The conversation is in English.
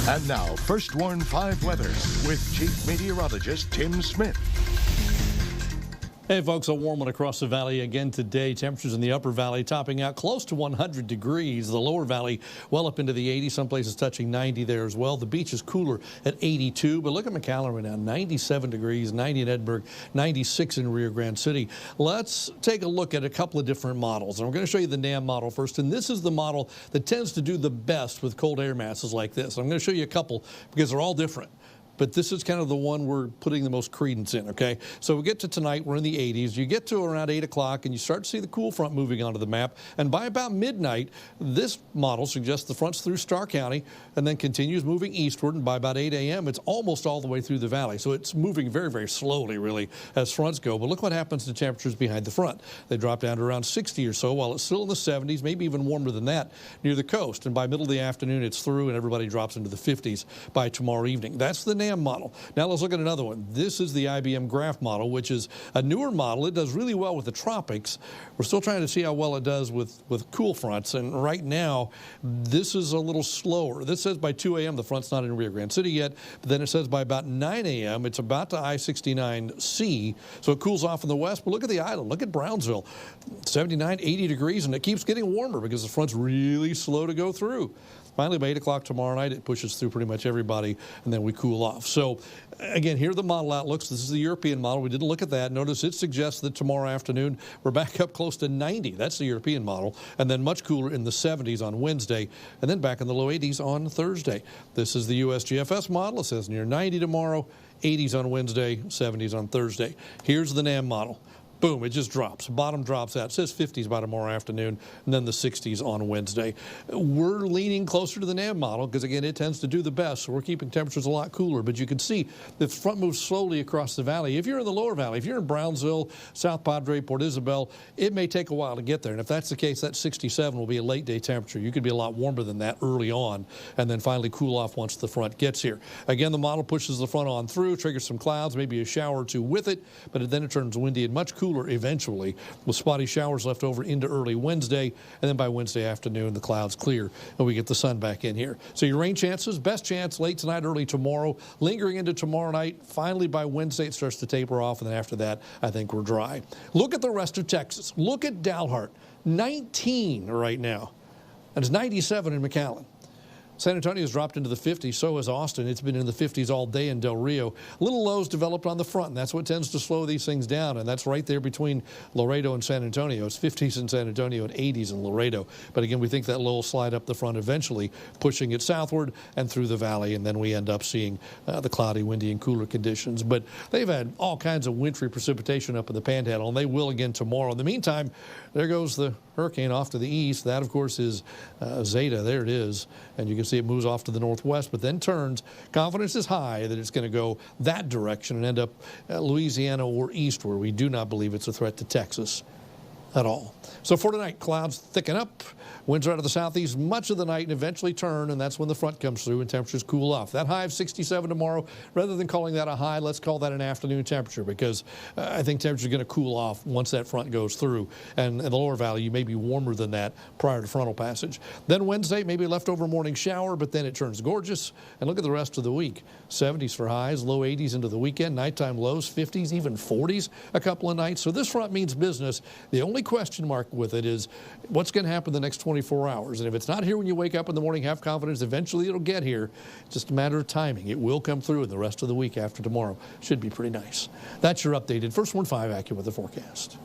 And now, First Warn 5 weather with Chief Meteorologist Tim Smith. Hey folks, a warm one across the valley again today. Temperatures in the upper valley topping out close to 100 degrees. The lower valley well up into the 80s, some places touching 90 there as well. The beach is cooler at 82, but look at McAllen right now, 97 degrees, 90 in Edinburgh, 96 in Rio Grande City. Let's take a look at a couple of different models. And we're going to show you the NAM model first, and this is the model that tends to do the best with cold air masses like this. I'm going to show you a couple because they're all different. But this is kind of the one we're putting the most credence in, okay? So we get to tonight, we're in the 80s. You get to around 8 o'clock, and you start to see the cool front moving onto the map. And by about midnight, this model suggests the front's through Starr County and then continues moving eastward. And by about 8 a.m., it's almost all the way through the valley. So it's moving very, very slowly, really, as fronts go. But look what happens to temperatures behind the front. They drop down to around 60 or so, while it's still in the 70s, maybe even warmer than that, near the coast. And by middle of the afternoon, it's through, and everybody drops into the 50s by tomorrow evening. That's the NAM model. Now let's look at another one. This is the IBM Graph model, which is a newer model. It does really well with the tropics. We're still trying to see how well it does with cool fronts, and right now this is a little slower. This says by 2 a.m. the front's not in Rio Grande City yet, but then it says by about 9 a.m. it's about to I-69C, so it cools off in the west. But look at the island. Look at Brownsville, 79, 80 degrees, and it keeps getting warmer because the front's really slow to go through. Finally, by 8 o'clock tomorrow night, it pushes through pretty much everybody, and then we cool off. So, again, here are the model outlooks. This is the European model. We didn't look at that. Notice it suggests that tomorrow afternoon, we're back up close to 90. That's the European model. And then much cooler in the 70s on Wednesday, and then back in the low 80s on Thursday. This is the USGFS model. It says near 90 tomorrow, 80s on Wednesday, 70s on Thursday. Here's the NAM model. Boom, it just drops. Bottom drops out. It says 50s by tomorrow afternoon, and then the 60s on Wednesday. We're leaning closer to the NAM model because, again, it tends to do the best. So we're keeping temperatures a lot cooler. But you can see the front moves slowly across the valley. If you're in the lower valley, if you're in Brownsville, South Padre, Port Isabel, it may take a while to get there. And if that's the case, that 67 will be a late day temperature. You could be a lot warmer than that early on and then finally cool off once the front gets here. Again, the model pushes the front on through, triggers some clouds, maybe a shower or two with it, but then it turns windy and much cooler eventually, with spotty showers left over into early Wednesday, and then by Wednesday afternoon the clouds clear and we get the sun back in here. So your rain chances, best chance late tonight, early tomorrow, lingering into tomorrow night. Finally by Wednesday it starts to taper off, and then after that I think we're dry. Look at the rest of Texas. Look at Dalhart, 19 right now, and it's 97 in McAllen. San Antonio's dropped into the 50s, so has Austin. It's been in the 50s all day in Del Rio. Little lows developed on the front, and that's what tends to slow these things down, and that's right there between Laredo and San Antonio. It's 50s in San Antonio and 80s in Laredo. But again, we think that low will slide up the front eventually, pushing it southward and through the valley, and then we end up seeing the cloudy, windy, and cooler conditions. But they've had all kinds of wintry precipitation up in the Panhandle, and they will again tomorrow. In the meantime, there goes the hurricane off to the east. That, of course, is Zeta. There it is, and you can see it moves off to the northwest, but then turns. Confidence is high that it's going to go that direction and end up Louisiana or east, where we do not believe it's a threat to Texas at all. So for tonight, clouds thicken up. Winds are out of the southeast much of the night and eventually turn, and that's when the front comes through and temperatures cool off. That high of 67 tomorrow, rather than calling that a high, let's call that an afternoon temperature, because I think temperatures are going to cool off once that front goes through. And in the lower valley, you may be warmer than that prior to frontal passage. Then Wednesday, maybe a leftover morning shower, but then it turns gorgeous. And look at the rest of the week. 70s for highs, low 80s into the weekend, nighttime lows, 50s, even 40s a couple of nights. So this front means business. The only question mark with it is what's going to happen the next 24 hours. And if it's not here when you wake up in the morning, have confidence eventually it'll get here. It's just a matter of timing. It will come through, and the rest of the week after tomorrow should be pretty nice. That's your updated First Warn 5 AccuWeather forecast.